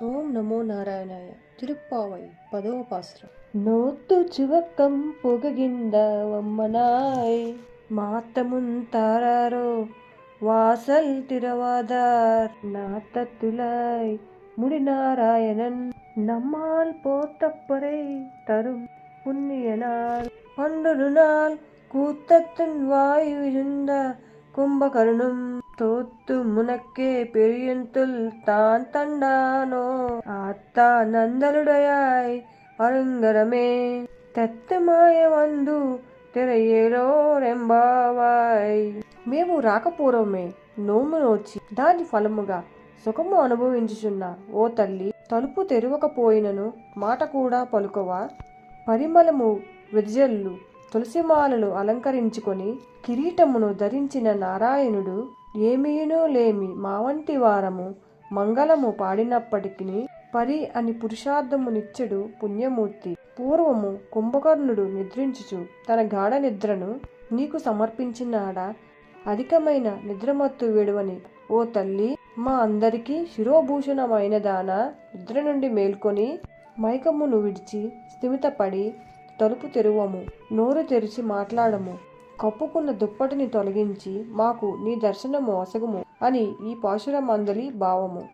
ఓం నమో నారాయణాయ. తిరుప్పావై 10వ పాసురం. நோத்து சிவக்கம் புககின்ற வம்மனாய் மாத்தமுன் தாராரோ வாசல் திறவாதார் நாத்தத்துலாய் முடிநாராயணன் நம்மால் போத்தப்பறை தரும் புண்ணியனால் பண்டொரு நாள் கூத்தத்தின் வாய் விழுந்த கும்பகர்ணம் தோத்து முனக்கே பெரியந்துல் தான் தண்டானோ ஆத்தா నందలుడయాయ్ అరంగరమే తెత్తమాయవందు తెరయేలో రెంబావాయ్. మేము రాకపూర్వమే నోము నోచి దాని ఫలముగా సుఖము అనుభవించుచున్న ఓ తల్లి, తలుపు తెరవకపోయినను మాట కూడా పలుకవా. పరిమళము విర్జల్లు తులసిమాలలు అలంకరించుకొని కిరీటమును ధరించిన నారాయణుడు ఏమీనూ లేమి మా వంటి వారము మంగళము పాడినప్పటికీ పరి అని పురుషార్థమునిచ్చెడు పుణ్యమూర్తి. పూర్వము కుంభకర్ణుడు నిద్రించుచు తన గాఢ నిద్రను నీకు సమర్పించినాడా. అధికమైన నిద్రమత్తు విడువని ఓ తల్లి, మా అందరికీ శిరోభూషణమైనదానా, నిద్ర నుండి మేల్కొని మైకమును విడిచి స్థిమితపడి తలుపు తెరువము, నోరు తెరిచి మాట్లాడము, కప్పుకున్న దుప్పటిని తొలగించి మాకు నీ దర్శనము ఒసగుము అని ఈ పాశురమందలి భావము.